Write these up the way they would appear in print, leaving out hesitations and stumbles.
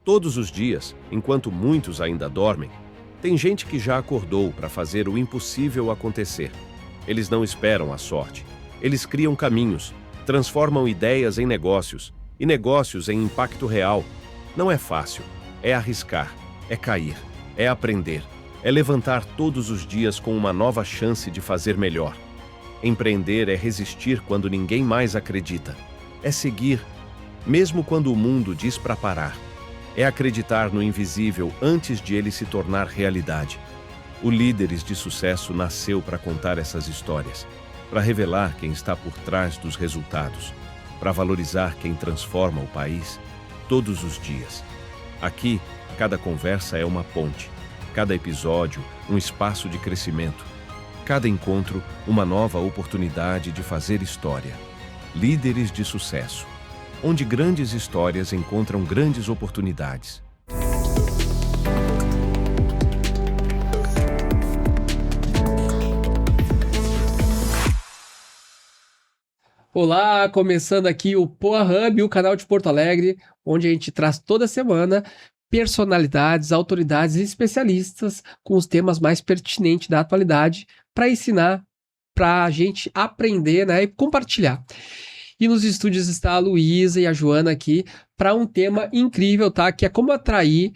Todos os dias, enquanto muitos ainda dormem, tem gente que já acordou para fazer o impossível acontecer. Eles não esperam a sorte. Eles criam caminhos, transformam ideias em negócios e negócios em impacto real. Não é fácil. É arriscar, é cair, é aprender, é levantar todos os dias com uma nova chance de fazer melhor. Empreender é resistir quando ninguém mais acredita. É seguir, mesmo quando o mundo diz para parar. É acreditar no invisível antes de ele se tornar realidade. O Líderes de Sucesso nasceu para contar essas histórias, para revelar quem está por trás dos resultados, para valorizar quem transforma o país todos os dias. Aqui, cada conversa é uma ponte, cada episódio, um espaço de crescimento, cada encontro, uma nova oportunidade de fazer história. Líderes de Sucesso, onde grandes histórias encontram grandes oportunidades. Olá, começando aqui o Poa Hub, o canal de Porto Alegre, onde a gente traz toda semana personalidades, autoridades e especialistas com os temas mais pertinentes da atualidade para ensinar, para a gente aprender, né, e compartilhar. E nos estúdios está a Luísa e a Joana aqui para um tema incrível, tá? Que é como atrair,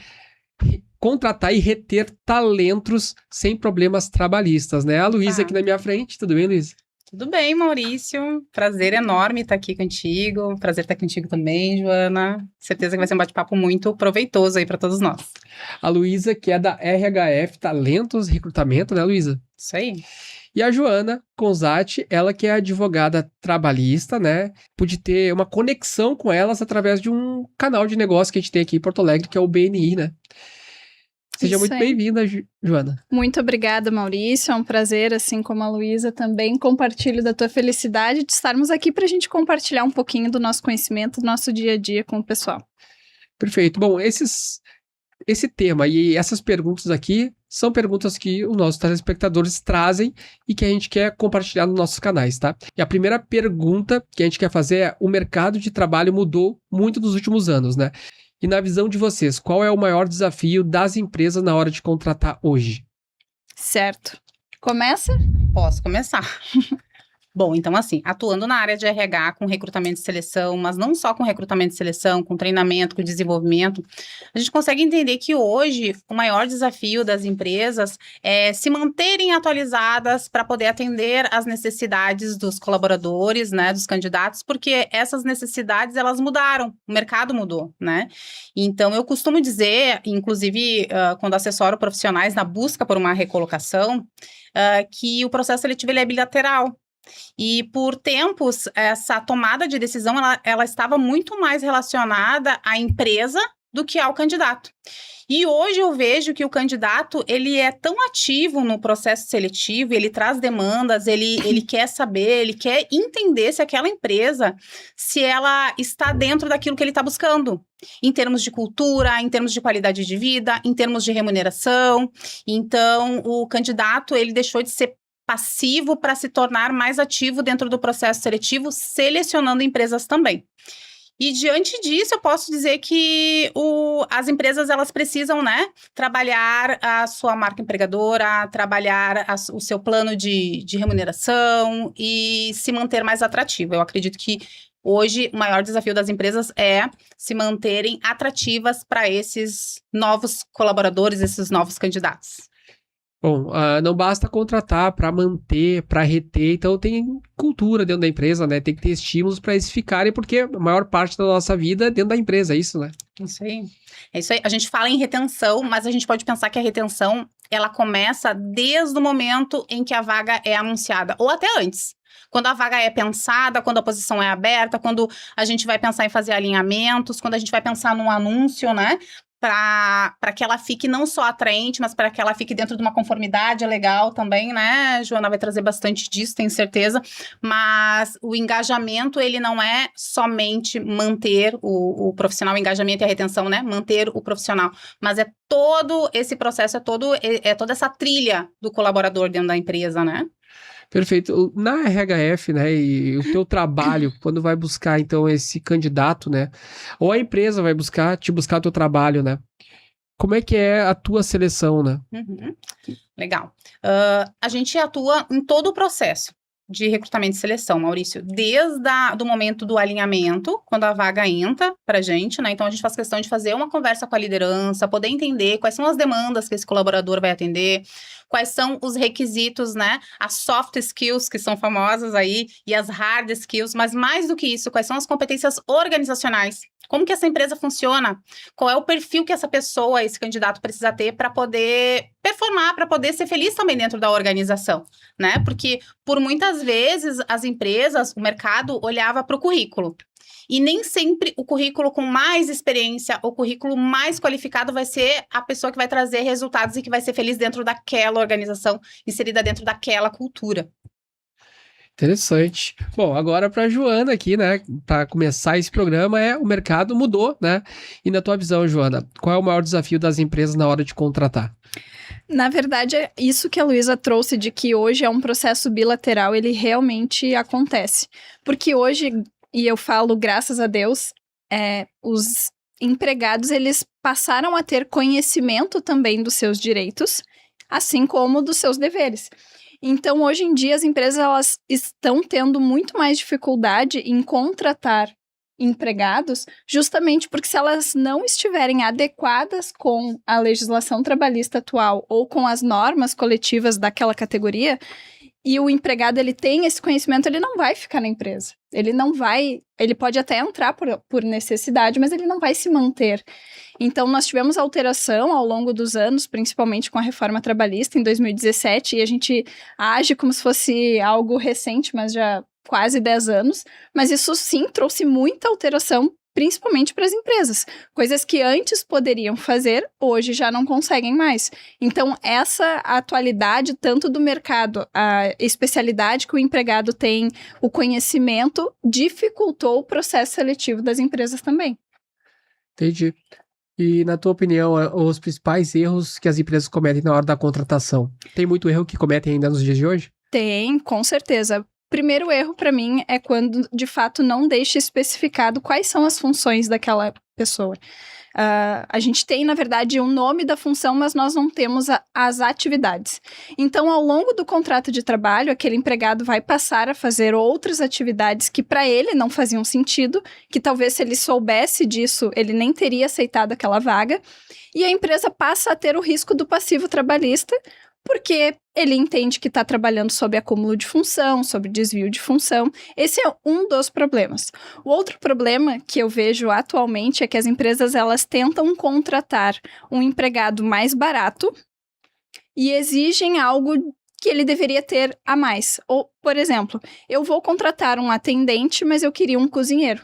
contratar e reter talentos sem problemas trabalhistas, né? A Luísa aqui na minha frente, tudo bem, Luísa? Tudo bem, Maurício. Prazer enorme estar aqui contigo. Prazer estar contigo também, Joana. Certeza que vai ser um bate-papo muito proveitoso aí para todos nós. A Luísa, que é da RHF Talentos Recrutamento, né, Luísa? Isso aí. E a Joana Conzatti, ela que é advogada trabalhista, né? Pude ter uma conexão com elas através de um canal de negócio que a gente tem aqui em Porto Alegre, que é o BNI, né? Seja Isso muito aí. bem-vinda, Joana. Muito obrigada, Maurício. É um prazer, assim como a Luísa, também compartilho da tua felicidade de estarmos aqui para a gente compartilhar um pouquinho do nosso conhecimento, do nosso dia a dia com o pessoal. Perfeito. Bom, esse tema e essas perguntas aqui são perguntas que os nossos telespectadores trazem e que a gente quer compartilhar nos nossos canais, tá? E a primeira pergunta que a gente quer fazer é: o mercado de trabalho mudou muito nos últimos anos, né? E na visão de vocês, qual é o maior desafio das empresas na hora de contratar hoje? Certo. Começa? Posso começar. Bom, então assim, atuando na área de RH com recrutamento e seleção, mas não só com recrutamento e seleção, com treinamento, com desenvolvimento, a gente consegue entender que hoje o maior desafio das empresas é se manterem atualizadas para poder atender às necessidades dos colaboradores, né, dos candidatos, porque essas necessidades, elas mudaram, o mercado mudou, né? Então, eu costumo dizer, inclusive, quando assessoro profissionais na busca por uma recolocação, que o processo seletivo ele é bilateral. E por tempos, essa tomada de decisão, ela estava muito mais relacionada à empresa do que ao candidato. E hoje eu vejo que o candidato, ele é tão ativo no processo seletivo, ele traz demandas, ele quer saber, ele quer entender se aquela empresa, se ela está dentro daquilo que ele está buscando. Em termos de cultura, em termos de qualidade de vida, em termos de remuneração. Então, o candidato, ele deixou de ser passivo para se tornar mais ativo dentro do processo seletivo, selecionando empresas também. E diante disso, eu posso dizer que as empresas, elas precisam, né, trabalhar a sua marca empregadora, trabalhar o seu plano de remuneração e se manter mais atrativo. Eu acredito que hoje o maior desafio das empresas é se manterem atrativas para esses novos colaboradores, esses novos candidatos. Bom, não basta contratar para manter, para reter, então tem cultura dentro da empresa, né? Tem que ter estímulos para eles ficarem, porque a maior parte da nossa vida é dentro da empresa, é isso, né? Isso aí. É isso aí. A gente fala em retenção, mas a gente pode pensar que a retenção, ela começa desde o momento em que a vaga é anunciada, ou até antes. Quando a vaga é pensada, quando a posição é aberta, quando a gente vai pensar em fazer alinhamentos, quando a gente vai pensar num anúncio, né? Para que ela fique não só atraente, mas para que ela fique dentro de uma conformidade legal também, né? Joana vai trazer bastante disso, tenho certeza. Mas o engajamento, ele não é somente manter o profissional, o engajamento e a retenção, né? Manter o profissional. Mas é todo esse processo, é toda essa trilha do colaborador dentro da empresa, né? Perfeito. Na RHF, né, e o teu trabalho, quando vai buscar, então, esse candidato, né, ou a empresa vai te buscar o teu trabalho, né, como é que é a tua seleção, né? Uhum. Legal. A gente atua em todo o processo de recrutamento e seleção, Maurício, desde do momento do alinhamento, quando a vaga entra pra gente, né? Então, a gente faz questão de fazer uma conversa com a liderança, poder entender quais são as demandas que esse colaborador vai atender, quais são os requisitos, né? As soft skills, que são famosas aí, e as hard skills, mas mais do que isso, quais são as competências organizacionais. Como que essa empresa funciona? Qual é o perfil que essa pessoa, esse candidato precisa ter para poder performar, para poder ser feliz também dentro da organização, né? Porque, por muitas vezes, as empresas, o mercado, olhava para o currículo. E nem sempre o currículo com mais experiência, o currículo mais qualificado vai ser a pessoa que vai trazer resultados e que vai ser feliz dentro daquela organização, inserida dentro daquela cultura. Interessante. Bom, agora para Joana aqui, né, para começar esse programa, o mercado mudou, né? E na tua visão, Joana, qual é o maior desafio das empresas na hora de contratar? Na verdade, é isso que a Luísa trouxe de que hoje é um processo bilateral, ele realmente acontece. Porque hoje, e eu falo graças a Deus, os empregados, eles passaram a ter conhecimento também dos seus direitos, assim como dos seus deveres. Então, hoje em dia, as empresas elas estão tendo muito mais dificuldade em contratar empregados, justamente porque se elas não estiverem adequadas com a legislação trabalhista atual ou com as normas coletivas daquela categoria, e o empregado ele tem esse conhecimento, ele não vai ficar na empresa. Ele pode até entrar por necessidade, mas ele não vai se manter. Então, nós tivemos alteração ao longo dos anos, principalmente com a reforma trabalhista em 2017, e a gente age como se fosse algo recente, mas já quase 10 anos. Mas isso sim trouxe muita alteração, principalmente para as empresas. Coisas que antes poderiam fazer, hoje já não conseguem mais. Então, essa atualidade, tanto do mercado, a especialidade que o empregado tem, o conhecimento, dificultou o processo seletivo das empresas também. Entendi. E, na tua opinião, os principais erros que as empresas cometem na hora da contratação? Tem muito erro que cometem ainda nos dias de hoje? Tem, com certeza. Primeiro erro, para mim, é quando, de fato, não deixa especificado quais são as funções daquela pessoa. A gente tem, na verdade, um nome da função, mas nós não temos as atividades. Então, ao longo do contrato de trabalho, aquele empregado vai passar a fazer outras atividades que para ele não faziam sentido, que talvez se ele soubesse disso, ele nem teria aceitado aquela vaga, e a empresa passa a ter o risco do passivo trabalhista, porque ele entende que está trabalhando sob acúmulo de função, sob desvio de função. Esse é um dos problemas. O outro problema que eu vejo atualmente é que as empresas elas tentam contratar um empregado mais barato e exigem algo que ele deveria ter a mais. Ou, por exemplo, eu vou contratar um atendente, mas eu queria um cozinheiro.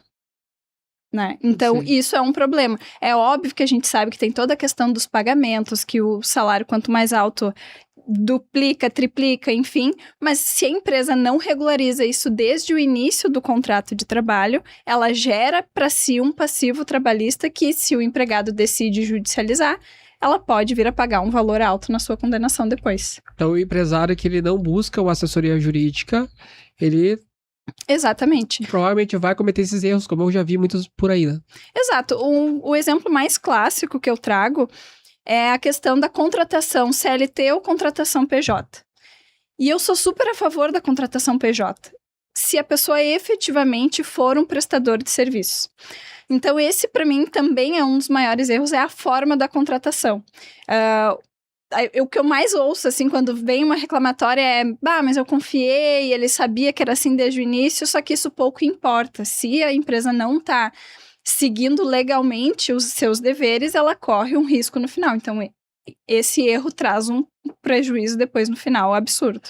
Né? Então, sim, isso é um problema. É óbvio que a gente sabe que tem toda a questão dos pagamentos, que o salário, quanto mais alto, duplica, triplica, enfim. Mas se a empresa não regulariza isso desde o início do contrato de trabalho, ela gera para si um passivo trabalhista que, se o empregado decide judicializar, ela pode vir a pagar um valor alto na sua condenação depois. Então, o empresário que ele não busca uma assessoria jurídica, ele... Exatamente. provavelmente vai cometer esses erros, como eu já vi muitos por aí, né? Exato. O exemplo mais clássico que eu trago é a questão da contratação CLT ou contratação PJ. E eu sou super a favor da contratação PJ, se a pessoa efetivamente for um prestador de serviço. Então, esse, para mim, também é um dos maiores erros, é a forma da contratação. O que eu mais ouço, assim, quando vem uma reclamatória é mas eu confiei, ele sabia que era assim desde o início, só que isso pouco importa. Se a empresa não está seguindo legalmente os seus deveres, ela corre um risco no final. Então, esse erro traz um prejuízo depois no final, absurdo.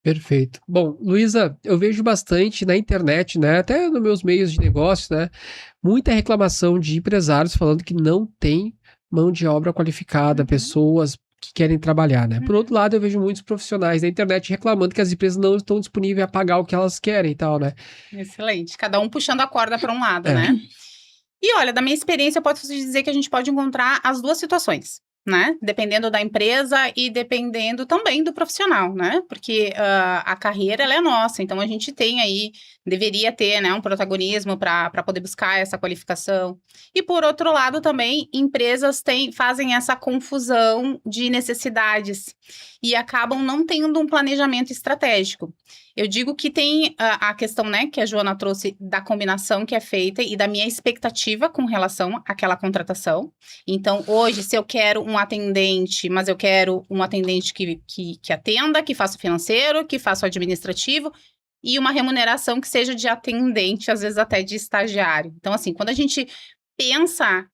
Perfeito. Bom, Luísa, eu vejo bastante na internet, né, até nos meus meios de negócios, né, muita reclamação de empresários falando que não tem mão de obra qualificada, pessoas que querem trabalhar, né? Por outro lado, eu vejo muitos profissionais na internet reclamando que as empresas não estão disponíveis a pagar o que elas querem e tal, né? Excelente. Cada um puxando a corda para um lado, né? E olha, da minha experiência, eu posso dizer que a gente pode encontrar as duas situações. né? Dependendo da empresa e dependendo também do profissional, né? Porque a carreira, ela é nossa, então a gente tem aí, deveria ter, né, um protagonismo para poder buscar essa qualificação. E por outro lado também, empresas fazem essa confusão de necessidades e acabam não tendo um planejamento estratégico. Eu digo que tem a questão, né, que a Joana trouxe da combinação que é feita e da minha expectativa com relação àquela contratação. Então, hoje, se eu quero um atendente, mas eu quero um atendente que atenda, que faça o financeiro, que faça o administrativo, e uma remuneração que seja de atendente, às vezes até de estagiário. Então, assim, quando a gente pensa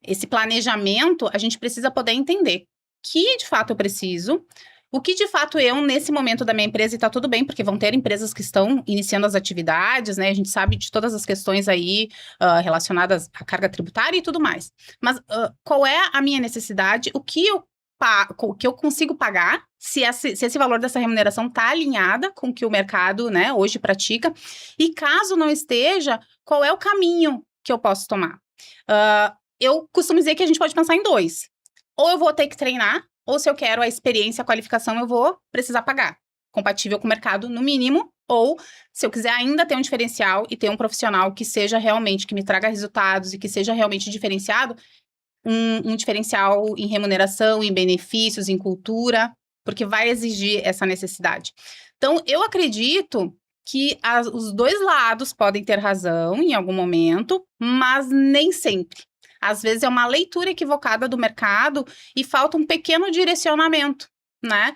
esse planejamento, a gente precisa poder entender que, de fato, eu preciso. O que, de fato, eu, nesse momento da minha empresa, e tá tudo bem, porque vão ter empresas que estão iniciando as atividades, né? A gente sabe de todas as questões aí relacionadas à carga tributária e tudo mais. Mas qual é a minha necessidade? O que eu consigo pagar, se esse valor dessa remuneração está alinhada com o que o mercado, né, hoje pratica. E caso não esteja, qual é o caminho que eu posso tomar? Eu costumo dizer que a gente pode pensar em dois. Ou eu vou ter que treinar, ou se eu quero a experiência, a qualificação, eu vou precisar pagar. Compatível com o mercado, no mínimo. Ou, se eu quiser ainda ter um diferencial e ter um profissional que seja realmente, que me traga resultados e que seja realmente diferenciado, um diferencial em remuneração, em benefícios, em cultura, porque vai exigir essa necessidade. Então, eu acredito que os dois lados podem ter razão em algum momento, mas nem sempre. Às vezes é uma leitura equivocada do mercado e falta um pequeno direcionamento, né?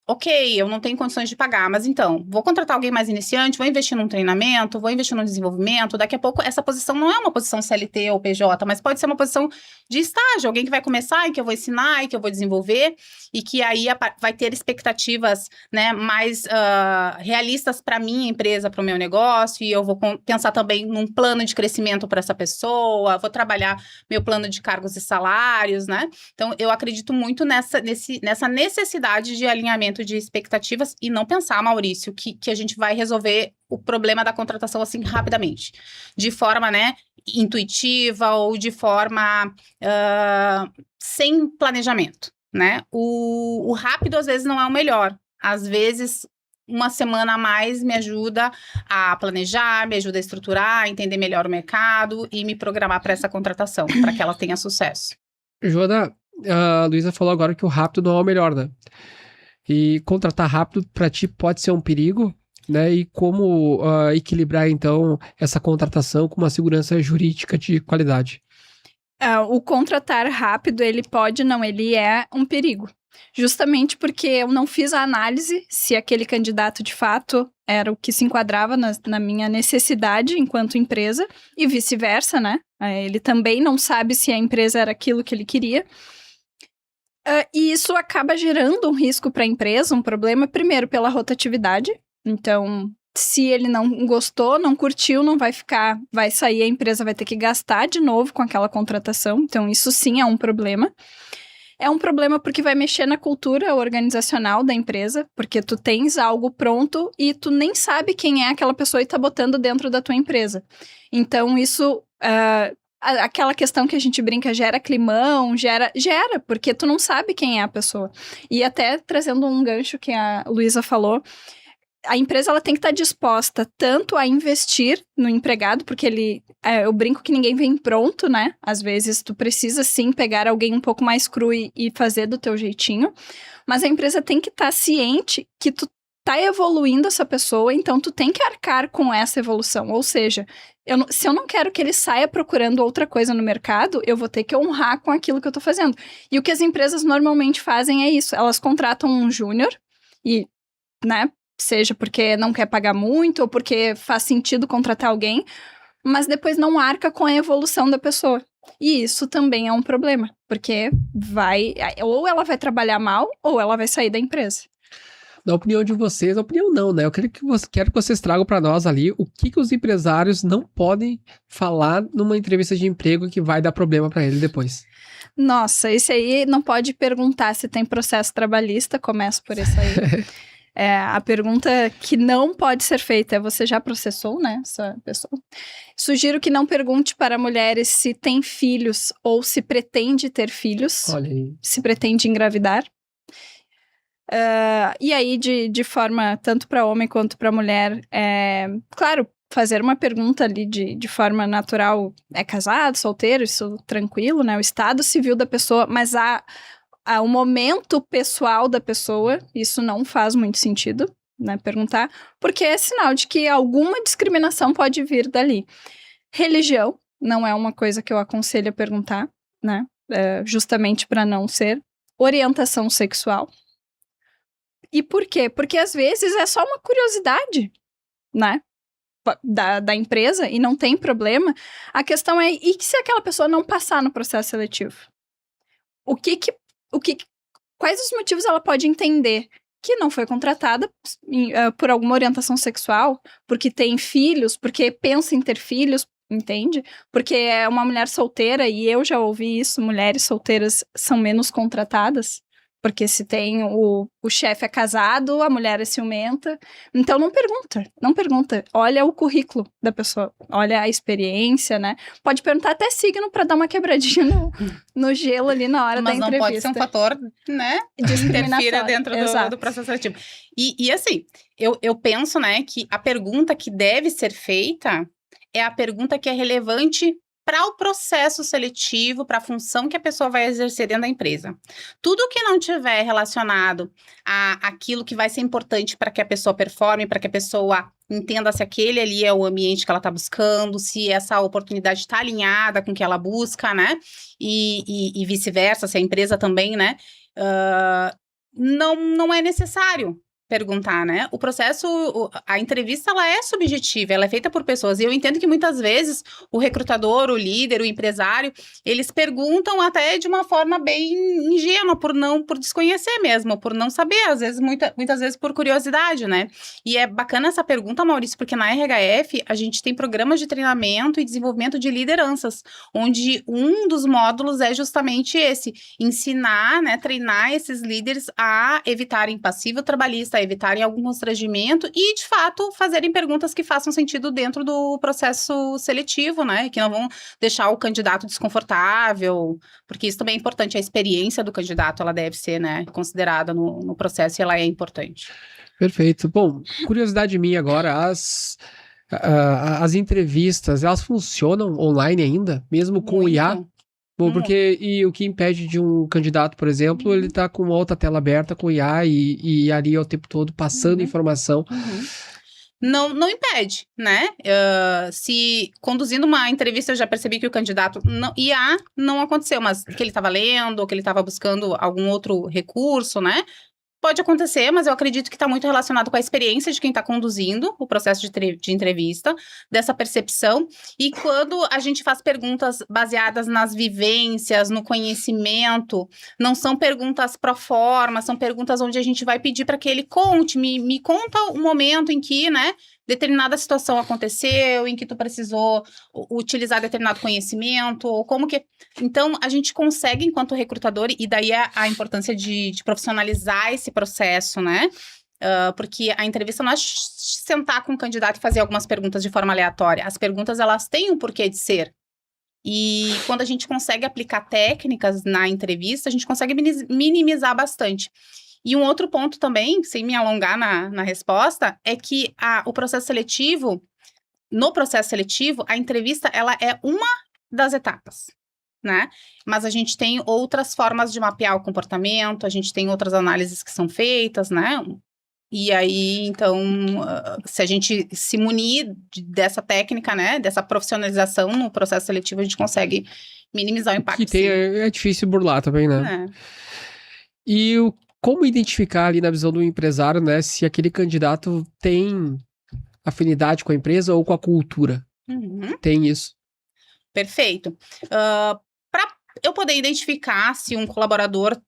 Ok, eu não tenho condições de pagar, mas então, vou contratar alguém mais iniciante, vou investir num treinamento, vou investir num desenvolvimento, daqui a pouco essa posição não é uma posição CLT ou PJ, mas pode ser uma posição de estágio, alguém que vai começar e que eu vou ensinar e que eu vou desenvolver e que aí vai ter expectativas, né, mais realistas para minha empresa, para o meu negócio, e eu vou pensar também num plano de crescimento para essa pessoa, vou trabalhar meu plano de cargos e salários, né? Então, eu acredito muito nessa necessidade de alinhamento de expectativas e não pensar, Maurício, que a gente vai resolver o problema da contratação assim rapidamente, de forma, né, intuitiva ou de forma sem planejamento, né? O rápido às vezes não é o melhor, às vezes uma semana a mais me ajuda a planejar, me ajuda a estruturar, a entender melhor o mercado e me programar para essa contratação, para que ela tenha sucesso. Joana, a Luísa falou agora que o rápido não é o melhor, né? E contratar rápido para ti pode ser um perigo, né? E como equilibrar, então, essa contratação com uma segurança jurídica de qualidade? O contratar rápido, ele é um perigo. Justamente porque eu não fiz a análise se aquele candidato, de fato, era o que se enquadrava na minha necessidade enquanto empresa, e vice-versa, né? Ele também não sabe se a empresa era aquilo que ele queria. E isso acaba gerando um risco para a empresa, um problema, primeiro, pela rotatividade. Então, se ele não gostou, não curtiu, não vai ficar, vai sair, a empresa vai ter que gastar de novo com aquela contratação. Então, isso sim é um problema. É um problema porque vai mexer na cultura organizacional da empresa, porque tu tens algo pronto e tu nem sabe quem é aquela pessoa e tá botando dentro da tua empresa. Então, isso... aquela questão que a gente brinca, gera climão, gera, porque tu não sabe quem é a pessoa. E até trazendo um gancho que a Luísa falou, a empresa ela tem que estar disposta tanto a investir no empregado, porque eu brinco que ninguém vem pronto, né? Às vezes tu precisa sim pegar alguém um pouco mais cru e fazer do teu jeitinho, mas a empresa tem que estar ciente que tu tá evoluindo essa pessoa, então tu tem que arcar com essa evolução. Ou seja, se eu não quero que ele saia procurando outra coisa no mercado, eu vou ter que honrar com aquilo que eu tô fazendo. E o que as empresas normalmente fazem é isso, elas contratam um júnior e, né, seja porque não quer pagar muito ou porque faz sentido contratar alguém, mas depois não arca com a evolução da pessoa. E isso também é um problema, porque ou ela vai trabalhar mal ou ela vai sair da empresa. Na opinião de vocês, opinião não, né? Eu quero que vocês tragam para nós ali o que os empresários não podem falar numa entrevista de emprego que vai dar problema para ele depois. Nossa, esse aí não pode perguntar se tem processo trabalhista, começa por isso aí. A pergunta que não pode ser feita é: você já processou, né, essa pessoa? Sugiro que não pergunte para mulheres se tem filhos ou se pretende ter filhos, Olha aí. se pretende engravidar. E aí, de forma tanto para homem quanto para mulher, claro, fazer uma pergunta ali de forma natural: é casado, solteiro, isso tranquilo, né? O estado civil da pessoa, mas o momento pessoal da pessoa, isso não faz muito sentido, né? Perguntar, porque é sinal de que alguma discriminação pode vir dali. Religião não é uma coisa que eu aconselho a perguntar, né? Justamente para não ser. Orientação sexual. E por quê? Porque às vezes é só uma curiosidade, né? Da empresa, e não tem problema. A questão é: e se aquela pessoa não passar no processo seletivo? Quais os motivos ela pode entender que não foi contratada por alguma orientação sexual, porque tem filhos, porque pensa em ter filhos, entende? Porque é uma mulher solteira, e eu já ouvi isso: mulheres solteiras são menos contratadas. Porque se tem o chefe é casado, a mulher é ciumenta. Então não pergunta. Olha o currículo da pessoa, olha a experiência, né? Pode perguntar até signo para dar uma quebradinha no gelo ali na hora da entrevista. Mas não pode ser um fator, né, que interfira dentro do processo seletivo. E assim, eu penso, né, que a pergunta que deve ser feita é a pergunta que é relevante para o processo seletivo, para a função que a pessoa vai exercer dentro da empresa. Tudo que não tiver relacionado àquilo que vai ser importante para que a pessoa performe, para que a pessoa entenda se aquele ali é o ambiente que ela está buscando, se essa oportunidade está alinhada com o que ela busca, né? E vice-versa, se a empresa também, né? Não é necessário perguntar, né? O processo, a entrevista, ela é subjetiva, ela é feita por pessoas. E eu entendo que muitas vezes o recrutador, o líder, o empresário, eles perguntam até de uma forma bem ingênua, por desconhecer mesmo, por não saber, às vezes, muitas vezes por curiosidade, né? E é bacana essa pergunta, Maurício, porque na RHF a gente tem programas de treinamento e desenvolvimento de lideranças, onde um dos módulos é justamente esse: ensinar, né, treinar esses líderes a evitarem passivo trabalhista, evitarem algum constrangimento e, de fato, fazerem perguntas que façam sentido dentro do processo seletivo, né? Que não vão deixar o candidato desconfortável, porque isso também é importante. A experiência do candidato, ela deve ser, né, considerada no processo, e ela é importante. Perfeito. Bom, curiosidade minha agora: as entrevistas, elas funcionam online ainda, mesmo com o IA? Bom, porque o que impede de um candidato, por exemplo, ele tá com outra tela aberta com IA e ali o tempo todo passando informação. Não impede, né? Se conduzindo uma entrevista eu já percebi que o candidato IA não aconteceu, mas que ele estava lendo, ou que ele estava buscando algum outro recurso, né? Pode acontecer, mas eu acredito que está muito relacionado com a experiência de quem está conduzindo o processo de entrevista, dessa percepção. E quando a gente faz perguntas baseadas nas vivências, no conhecimento, não são perguntas pro forma, são perguntas onde a gente vai pedir para que ele conte, me conta o momento em que, né, determinada situação aconteceu, em que tu precisou utilizar determinado conhecimento, ou como que... Então, a gente consegue, enquanto recrutador, e daí a importância de profissionalizar esse processo, né? Porque a entrevista não é sentar com o candidato e fazer algumas perguntas de forma aleatória. As perguntas, elas têm um porquê de ser. E quando a gente consegue aplicar técnicas na entrevista, a gente consegue minimizar bastante. E um outro ponto também, sem me alongar na resposta, é que o processo seletivo, no processo seletivo, a entrevista, ela é uma das etapas, né? Mas a gente tem outras formas de mapear o comportamento, a gente tem outras análises que são feitas, né? E aí, então, se a gente se munir dessa técnica, né, dessa profissionalização no processo seletivo, a gente consegue minimizar o impacto. Que é difícil burlar também, né? E como identificar ali na visão do empresário, né, se aquele candidato tem afinidade com a empresa ou com a cultura? Tem isso. Perfeito. Para eu poder identificar se um colaborador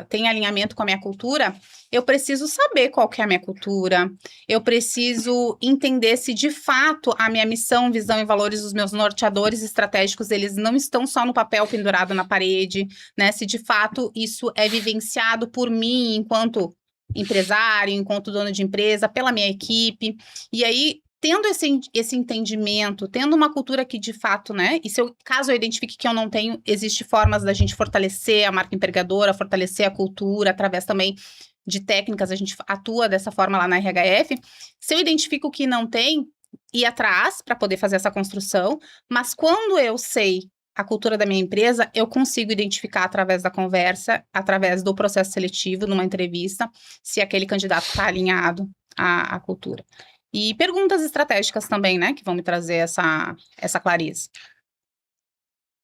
tem alinhamento com a minha cultura, eu preciso saber qual que é a minha cultura, eu preciso entender se de fato a minha missão, visão e valores, os meus norteadores estratégicos, eles não estão só no papel pendurado na parede, né? Se de fato isso é vivenciado por mim enquanto empresário, enquanto dono de empresa, pela minha equipe. E aí, tendo esse entendimento, tendo uma cultura que de fato, né? E caso eu identifique que eu não tenho, existe formas da gente fortalecer a marca empregadora, fortalecer a cultura, através também de técnicas, a gente atua dessa forma lá na RHF. Se eu identifico que não tem, ir atrás para poder fazer essa construção, mas quando eu sei a cultura da minha empresa, eu consigo identificar através da conversa, através do processo seletivo, numa entrevista, se aquele candidato está alinhado à cultura. E perguntas estratégicas também, né, que vão me trazer essa clareza.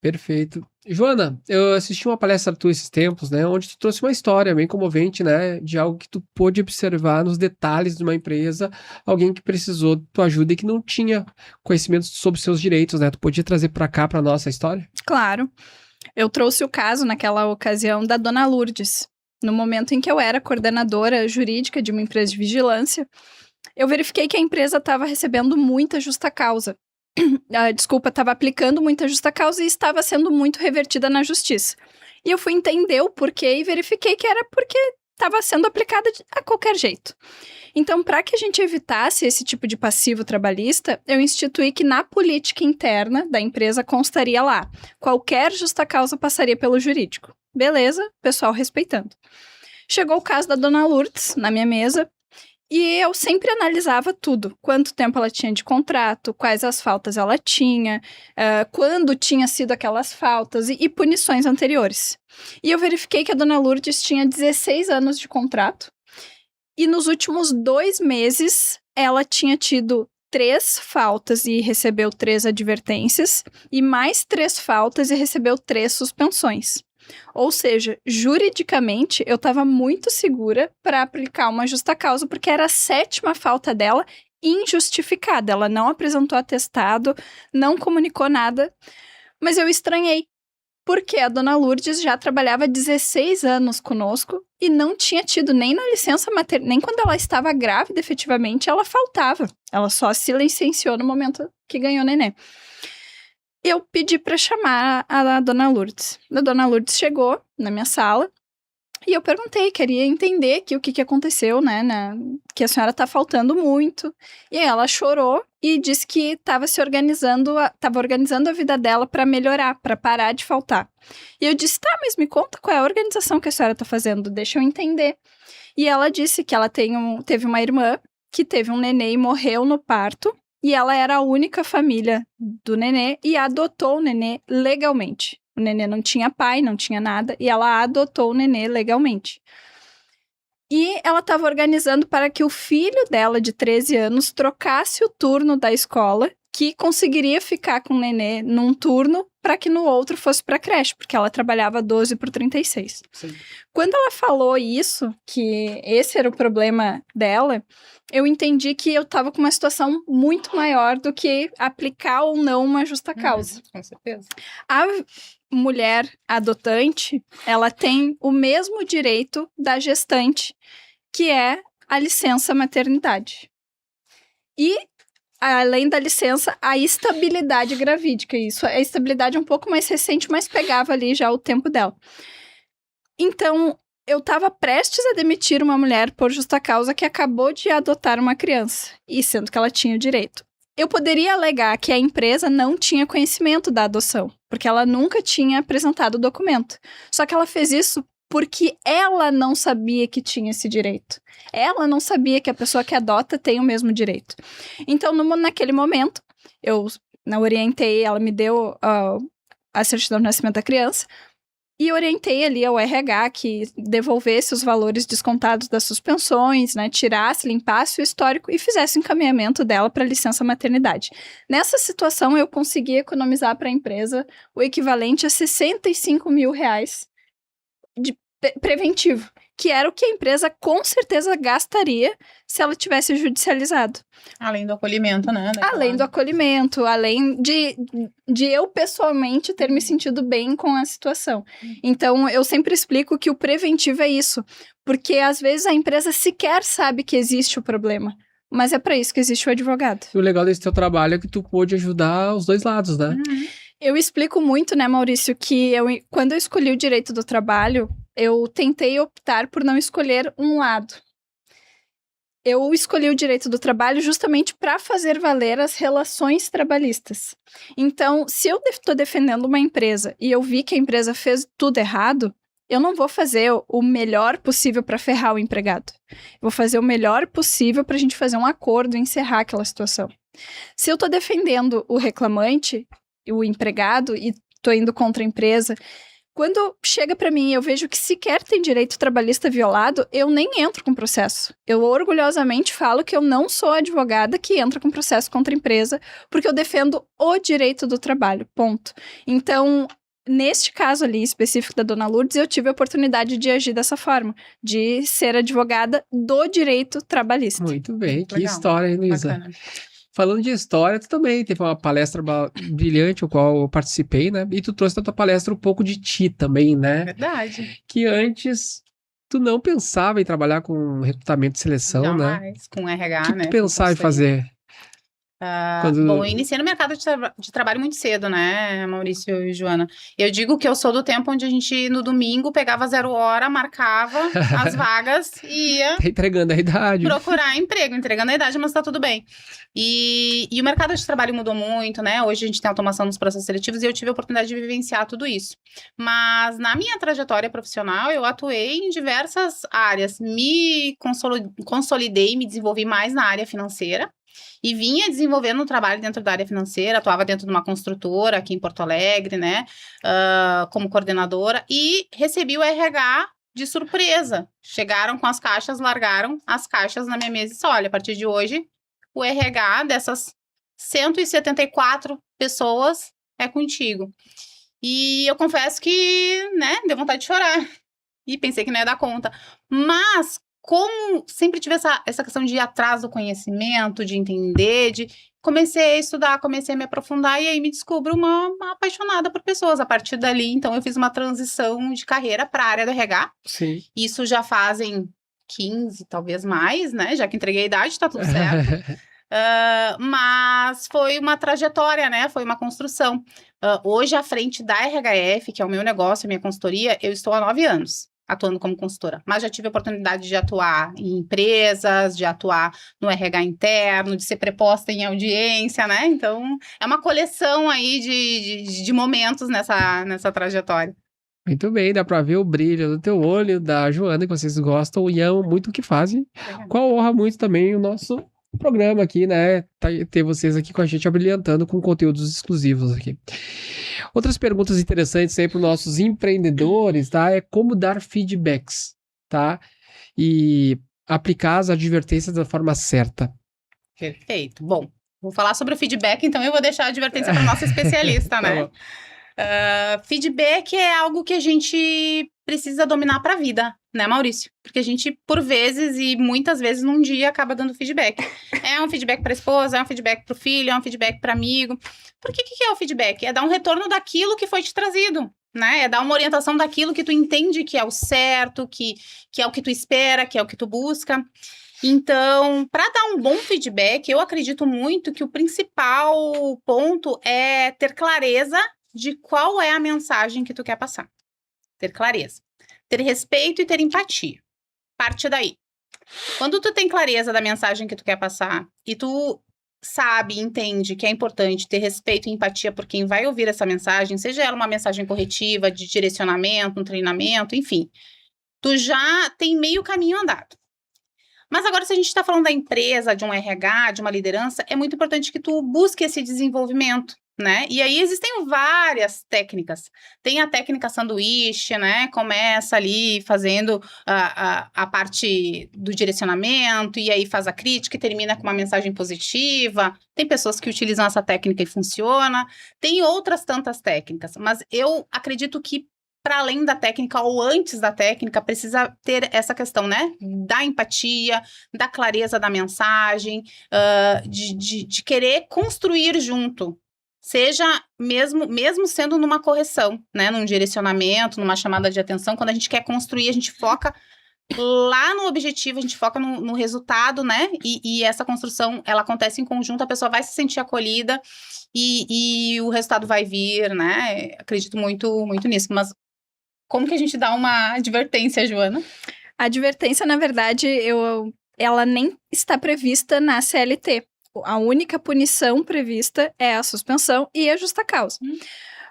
Perfeito. Joana, eu assisti uma palestra tua esses tempos, né, onde tu trouxe uma história bem comovente, né, de algo que tu pôde observar nos detalhes de uma empresa, alguém que precisou de tua ajuda e que não tinha conhecimento sobre seus direitos, né? Tu podia trazer para cá, para nossa história? Claro. Eu trouxe o caso naquela ocasião da Dona Lourdes. No momento em que eu era coordenadora jurídica de uma empresa de vigilância, eu verifiquei que a empresa estava recebendo muita justa causa. Estava aplicando muita justa causa e estava sendo muito revertida na justiça. E eu fui entender o porquê e verifiquei que era porque estava sendo aplicada a qualquer jeito. Então, para que a gente evitasse esse tipo de passivo trabalhista, eu instituí que na política interna da empresa constaria lá: qualquer justa causa passaria pelo jurídico. Beleza, pessoal respeitando. Chegou o caso da Dona Lourdes na minha mesa. E eu sempre analisava tudo. Quanto tempo ela tinha de contrato, quais as faltas ela tinha, quando tinha sido aquelas faltas e punições anteriores. E eu verifiquei que a Dona Lourdes tinha 16 anos de contrato. E nos últimos 2 meses, ela tinha tido 3 faltas e recebeu 3 advertências. E mais 3 faltas e recebeu 3 suspensões. Ou seja, juridicamente, eu estava muito segura para aplicar uma justa causa, porque era a 7ª falta dela injustificada. Ela não apresentou atestado, não comunicou nada, mas eu estranhei, porque a Dona Lourdes já trabalhava 16 anos conosco e não tinha tido nem na licença maternidade, nem quando ela estava grávida, efetivamente, ela faltava. Ela só se licenciou no momento que ganhou neném. Eu pedi para chamar a Dona Lourdes. A Dona Lourdes chegou na minha sala e eu perguntei, queria entender o que aconteceu, né, que a senhora tá faltando muito. E aí ela chorou e disse que estava organizando a vida dela para melhorar, para parar de faltar. E eu disse, tá, mas me conta qual é a organização que a senhora tá fazendo, deixa eu entender. E ela disse que ela teve uma irmã que teve um neném e morreu no parto. E ela era a única família do nenê e adotou o nenê legalmente. O nenê não tinha pai, não tinha nada, e ela adotou o nenê legalmente. E ela estava organizando para que o filho dela, de 13 anos, trocasse o turno da escola, que conseguiria ficar com o nenê num turno para que no outro fosse para a creche, porque ela trabalhava 12 por 36. Sim. Quando ela falou isso, que esse era o problema dela, eu entendi que eu estava com uma situação muito maior do que aplicar ou não uma justa causa. Com certeza. A mulher adotante, ela tem o mesmo direito da gestante, que é a licença maternidade. E, além da licença, a estabilidade gravídica. Isso, a estabilidade é um pouco mais recente, mas pegava ali já o tempo dela. Então, eu estava prestes a demitir uma mulher por justa causa que acabou de adotar uma criança, e sendo que ela tinha o direito. Eu poderia alegar que a empresa não tinha conhecimento da adoção, porque ela nunca tinha apresentado o documento. Só que ela fez isso porque ela não sabia que tinha esse direito. Ela não sabia que a pessoa que adota tem o mesmo direito. Então, naquele momento, eu orientei, ela me deu a certidão de nascimento da criança, e orientei ali ao RH que devolvesse os valores descontados das suspensões, né, tirasse, limpasse o histórico e fizesse o encaminhamento dela para licença maternidade. Nessa situação, eu consegui economizar para a empresa o equivalente a R$65 mil de preventivo, que era o que a empresa com certeza gastaria se ela tivesse judicializado. Além do acolhimento, né? Além do acolhimento, além de eu pessoalmente ter me sentido bem com a situação. Então, eu sempre explico que o preventivo é isso, porque às vezes a empresa sequer sabe que existe o problema, mas é para isso que existe o advogado. E o legal desse teu trabalho é que tu pôde ajudar os dois lados, né? Eu explico muito, né, Maurício, que quando eu escolhi o direito do trabalho, eu tentei optar por não escolher um lado. eu escolhi o direito do trabalho justamente para fazer valer as relações trabalhistas. Então, se eu estou defendendo uma empresa e eu vi que a empresa fez tudo errado, eu não vou fazer o melhor possível para ferrar o empregado. Eu vou fazer o melhor possível para a gente fazer um acordo e encerrar aquela situação. Se eu estou defendendo o reclamante, o empregado, e estou indo contra a empresa, quando chega para mim e eu vejo que sequer tem direito trabalhista violado, eu nem entro com processo. Eu orgulhosamente falo que eu não sou advogada que entra com processo contra a empresa, porque eu defendo o direito do trabalho, ponto. Então, neste caso ali específico da Dona Lourdes, eu tive a oportunidade de agir dessa forma, de ser advogada do direito trabalhista. Muito bem, que Legal. história, hein, Luísa? Bacana. Falando de história, tu também teve uma palestra brilhante, o qual eu participei, né? E tu trouxe na tua palestra um pouco de ti também, né? Verdade. Que antes tu não pensava em trabalhar com recrutamento e seleção, né? Jamais. Com RH, O que né? tu pensava em com consultoria. fazer? Quando... Bom, eu iniciei no mercado de trabalho muito cedo, né, Maurício e Joana? Eu digo que eu sou do tempo onde a gente, no domingo, pegava 0 hora, marcava as vagas e ia Tá entregando a idade. procurar emprego, entregando a idade, mas tá tudo bem. E o mercado de trabalho mudou muito, né? Hoje a gente tem automação nos processos seletivos e eu tive a oportunidade de vivenciar tudo isso. Mas na minha trajetória profissional, eu atuei em diversas áreas. Me consolidei, me desenvolvi mais na área financeira. E vinha desenvolvendo um trabalho dentro da área financeira, atuava dentro de uma construtora aqui em Porto Alegre, né, como coordenadora, e recebi o RH de surpresa. Chegaram com as caixas, largaram as caixas na minha mesa e disse, olha, a partir de hoje, o RH dessas 174 pessoas é contigo. E eu confesso que, né, deu vontade de chorar. E pensei que não ia dar conta. Mas... como sempre tive essa questão de ir atrás do conhecimento, de entender, comecei a estudar, comecei a me aprofundar e aí me descubro uma apaixonada por pessoas. A partir dali, então, eu fiz uma transição de carreira para a área do RH. Sim. Isso já fazem 15, talvez mais, né? Já que entreguei a idade, tá tudo certo. Mas foi uma trajetória, né? Foi uma construção. Hoje, à frente da RHF, que é o meu negócio, a minha consultoria, eu estou há 9 anos. Atuando como consultora, mas já tive a oportunidade de atuar em empresas, de atuar no RH interno, de ser preposta em audiência, né? Então, é uma coleção aí de momentos nessa trajetória. Muito bem, dá pra ver o brilho no teu olho, da Joana, que vocês gostam e amam muito o que fazem. Qual honra muito também o nosso programa aqui, né? Ter vocês aqui com a gente, abrilhantando com conteúdos exclusivos aqui. Outras perguntas interessantes aí para os nossos empreendedores, tá? É como dar feedbacks, tá? E aplicar as advertências da forma certa. Perfeito. Bom, vou falar sobre o feedback, então eu vou deixar a advertência para o nosso especialista, né? Feedback é algo que a gente precisa dominar para a vida, né, Maurício? Porque a gente, por vezes e muitas vezes num dia, acaba dando feedback. É um feedback para a esposa, é um feedback para o filho, é um feedback para amigo. Porque o que é o feedback? É dar um retorno daquilo que foi te trazido, né? É dar uma orientação daquilo que tu entende que é o certo, que é o que tu espera, que é o que tu busca. Então, para dar um bom feedback, eu acredito muito que o principal ponto é ter clareza de qual é a mensagem que tu quer passar. Ter clareza. Ter respeito e ter empatia. Parte daí. Quando tu tem clareza da mensagem que tu quer passar e tu sabe, entende que é importante ter respeito e empatia por quem vai ouvir essa mensagem, seja ela uma mensagem corretiva, de direcionamento, um treinamento, enfim, tu já tem meio caminho andado. Mas agora, se a gente está falando da empresa, de um RH, de uma liderança, é muito importante que tu busque esse desenvolvimento, né? E aí existem várias técnicas. Tem a técnica sanduíche, né? Começa ali fazendo a parte do direcionamento e aí faz a crítica e termina com uma mensagem positiva. Tem pessoas que utilizam essa técnica e funciona. Tem outras tantas técnicas, mas eu acredito que para além da técnica ou antes da técnica, precisa ter essa questão, né? Da empatia, da clareza da mensagem, de querer construir junto. Seja mesmo sendo numa correção, né? Num direcionamento, numa chamada de atenção. Quando a gente quer construir, a gente foca lá no objetivo, a gente foca no resultado, né? E essa construção, ela acontece em conjunto, a pessoa vai se sentir acolhida e o resultado vai vir, né? Acredito muito, muito nisso, mas como que a gente dá uma advertência, Joana? A advertência, na verdade, eu ela nem está prevista na CLT. A única punição prevista é a suspensão e a justa causa.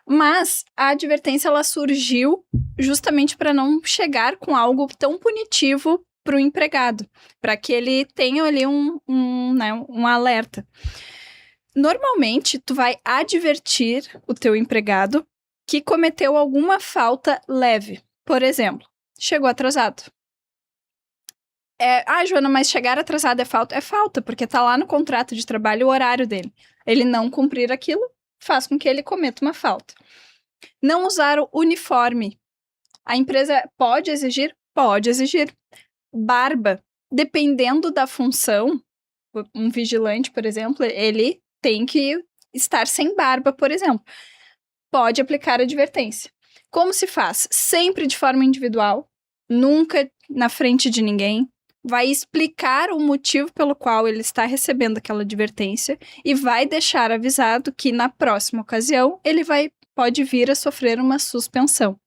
Mas a advertência ela surgiu justamente para não chegar com algo tão punitivo para o empregado, para que ele tenha ali um alerta. Normalmente, tu vai advertir o teu empregado que cometeu alguma falta leve. Por exemplo, chegou atrasado. Joana, mas chegar atrasado é falta? É falta, porque tá lá no contrato de trabalho o horário dele. Ele não cumprir aquilo faz com que ele cometa uma falta. Não usar o uniforme. A empresa pode exigir? Pode exigir. Barba. Dependendo da função, um vigilante, por exemplo, ele tem que estar sem barba, por exemplo. Pode aplicar advertência. Como se faz? Sempre de forma individual, nunca na frente de ninguém. Vai explicar o motivo pelo qual ele está recebendo aquela advertência e vai deixar avisado que na próxima ocasião ele pode vir a sofrer uma suspensão.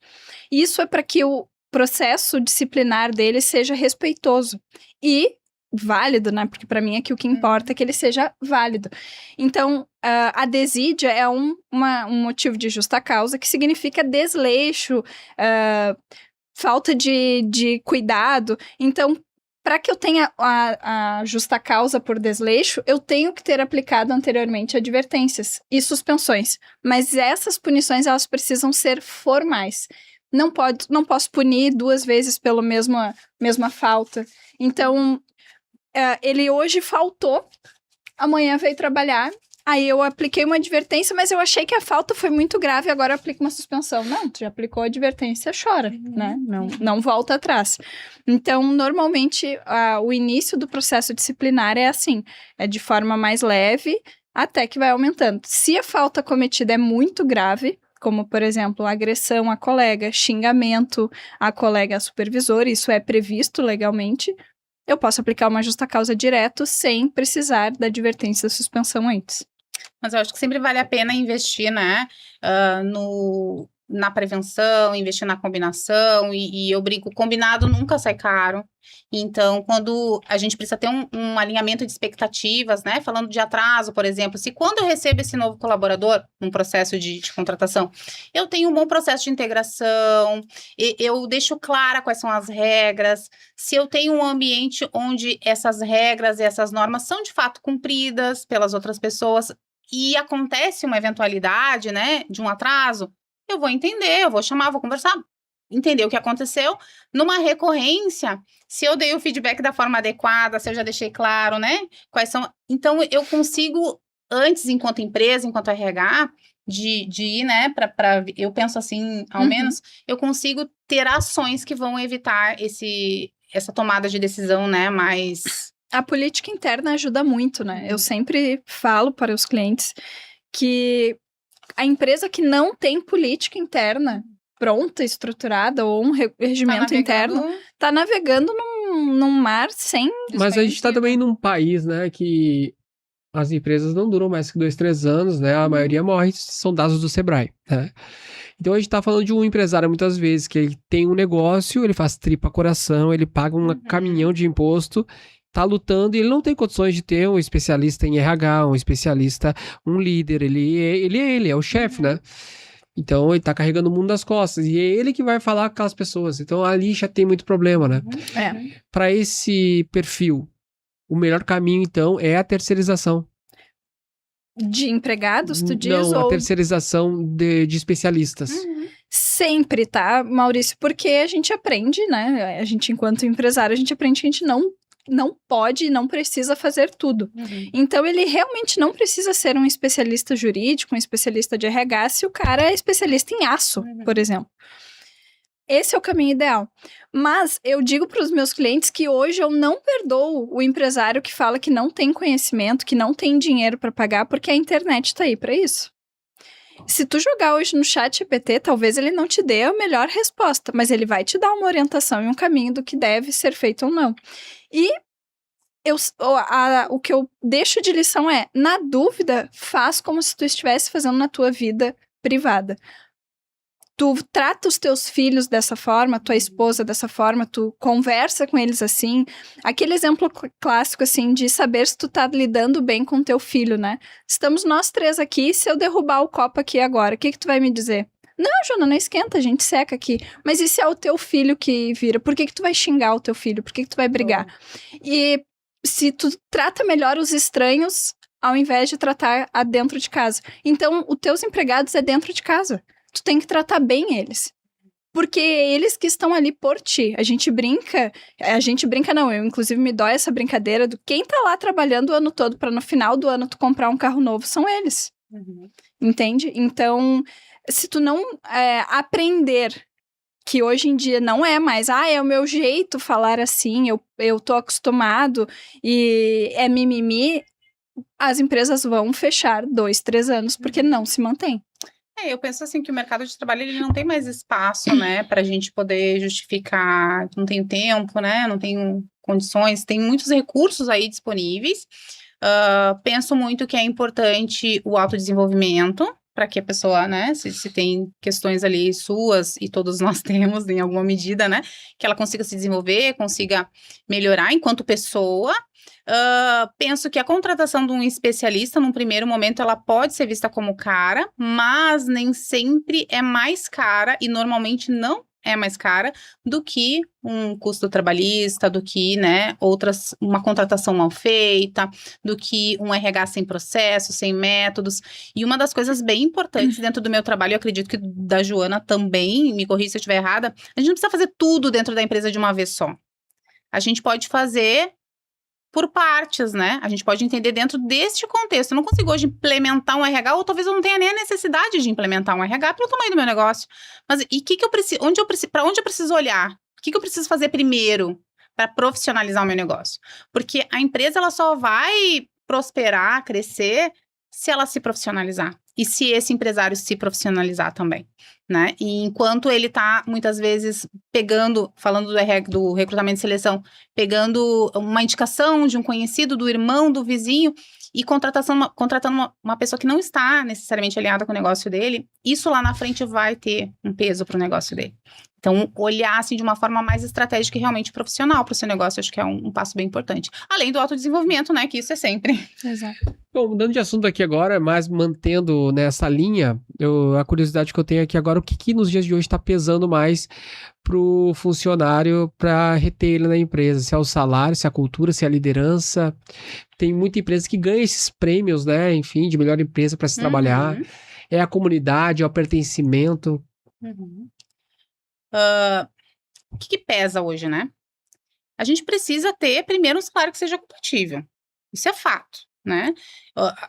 Isso é para que o processo disciplinar dele seja respeitoso e válido, né? Porque para mim aqui o que importa é que ele seja válido. Então, a desídia é um motivo de justa causa, que significa desleixo, falta de cuidado. Então, para que eu tenha a justa causa por desleixo, eu tenho que ter aplicado anteriormente advertências e suspensões. Mas essas punições, elas precisam ser formais. Não posso punir 2 vezes pela mesma falta. Então, ele hoje faltou, amanhã veio trabalhar, aí eu apliquei uma advertência, mas eu achei que a falta foi muito grave, agora eu aplico uma suspensão. Não, tu já aplicou a advertência, chora, né? Não volta atrás. Então, normalmente, o início do processo disciplinar é assim, é de forma mais leve, até que vai aumentando. Se a falta cometida é muito grave, como, por exemplo, agressão a colega, xingamento a colega supervisor, isso é previsto legalmente, eu posso aplicar uma justa causa direto sem precisar da advertência da suspensão antes. Mas eu acho que sempre vale a pena investir, né, na prevenção, investir na combinação, e eu brinco, combinado nunca sai caro. Então, quando a gente precisa ter um alinhamento de expectativas, né, falando de atraso, por exemplo, se quando eu recebo esse novo colaborador, num processo de contratação, eu tenho um bom processo de integração, eu deixo clara quais são as regras, se eu tenho um ambiente onde essas regras e essas normas são de fato cumpridas pelas outras pessoas, e acontece uma eventualidade, né, de um atraso, eu vou entender, eu vou chamar, vou conversar, entender o que aconteceu. Numa recorrência, se eu dei o feedback da forma adequada, se eu já deixei claro, né, quais são... Então, eu consigo, antes, enquanto empresa, enquanto RH, de ir, né, eu penso assim, ao menos, eu consigo ter ações que vão evitar essa tomada de decisão, né, mais... A política interna ajuda muito, né? Eu sempre falo para os clientes que a empresa que não tem política interna pronta, estruturada, ou um regimento interno, está navegando num mar sem... Mas a gente está também num país, né, que as empresas não duram mais que 2, 3 anos, né? A maioria morre, são dados do Sebrae, né? Então a gente está falando de um empresário, muitas vezes, que ele tem um negócio, ele faz tripa coração, ele paga um caminhão de imposto, tá lutando e ele não tem condições de ter um especialista em RH, um especialista, um líder, ele é o chefe, né? Então ele tá carregando o mundo nas costas e é ele que vai falar com aquelas pessoas. Então ali já tem muito problema, né? Para esse perfil, o melhor caminho então é a terceirização. De empregados, tu diz? Não, a terceirização de especialistas. Sempre, tá, Maurício? Porque a gente aprende, né? A gente, enquanto empresário, a gente aprende que a gente não pode e não precisa fazer tudo. Então, ele realmente não precisa ser um especialista jurídico, um especialista de RH, se o cara é especialista em aço, por exemplo. Esse é o caminho ideal. Mas eu digo para os meus clientes que hoje eu não perdoo o empresário que fala que não tem conhecimento, que não tem dinheiro para pagar, porque a internet está aí para isso. Se tu jogar hoje no ChatGPT, talvez ele não te dê a melhor resposta, mas ele vai te dar uma orientação e um caminho do que deve ser feito ou não. E o que eu deixo de lição é, na dúvida, faz como se tu estivesse fazendo na tua vida privada. tu trata os teus filhos dessa forma, tua esposa dessa forma, tu conversa com eles assim. Aquele exemplo clássico, assim, de saber se tu tá lidando bem com teu filho, né? Estamos nós 3 aqui, se eu derrubar o copo aqui agora, o que tu vai me dizer? Não, Jona, não esquenta, a gente seca aqui. Mas e se é o teu filho que vira? Por que tu vai xingar o teu filho? Por que tu vai brigar? E se tu trata melhor os estranhos, ao invés de tratar dentro de casa. Então, os teus empregados é dentro de casa. Tu tem que tratar bem eles. Porque é eles que estão ali por ti. A gente brinca não, eu inclusive me dói essa brincadeira do quem tá lá trabalhando o ano todo para no final do ano tu comprar um carro novo, são eles. Entende? Então, se tu não aprender que hoje em dia não é mais, é o meu jeito falar assim, eu tô acostumado e é mimimi, as empresas vão fechar 2, 3 anos porque não se mantém. Eu penso assim que o mercado de trabalho ele não tem mais espaço, né, para a gente poder justificar, não tenho tempo, né, não tenho condições, tem muitos recursos aí disponíveis. Penso muito que é importante o autodesenvolvimento, para que a pessoa, né, se tem questões ali suas, e todos nós temos em alguma medida, né, que ela consiga se desenvolver, consiga melhorar enquanto pessoa. Penso que a contratação de um especialista, num primeiro momento, ela pode ser vista como cara, mas nem sempre é mais cara, e normalmente não é mais cara, do que um custo trabalhista, do que, né, uma contratação mal feita, do que um RH sem processo, sem métodos. E uma das coisas bem importantes dentro do meu trabalho, eu acredito que da Joana também, me corrija se eu estiver errada, a gente não precisa fazer tudo dentro da empresa de uma vez só. A gente pode fazer por partes, né? A gente pode entender dentro deste contexto. Eu não consigo hoje implementar um RH, ou talvez eu não tenha nem a necessidade de implementar um RH pelo tamanho do meu negócio. Mas e que eu preciso, para onde eu preciso olhar? O que eu preciso fazer primeiro para profissionalizar o meu negócio? Porque a empresa ela só vai prosperar, crescer, se ela se profissionalizar. E se esse empresário se profissionalizar também, né? E enquanto ele tá, muitas vezes, falando do recrutamento e seleção, pegando uma indicação de um conhecido, do irmão, do vizinho, e contratando uma pessoa que não está necessariamente alinhada com o negócio dele, isso lá na frente vai ter um peso para o negócio dele. Então, olhar assim de uma forma mais estratégica e realmente profissional para o seu negócio, acho que é um passo bem importante. Além do autodesenvolvimento, né, que isso é sempre. Exato. Bom, mudando de assunto aqui agora, mas mantendo nessa linha, a curiosidade que eu tenho aqui agora, o que nos dias de hoje está pesando mais pro funcionário para reter ele na empresa? Se é o salário, se é a cultura, se é a liderança. Tem muita empresa que ganha esses prêmios, né, enfim, de melhor empresa para se trabalhar. É a comunidade, é o pertencimento. O que pesa hoje, né? A gente precisa ter, primeiro, um salário que seja compatível. Isso é fato, né?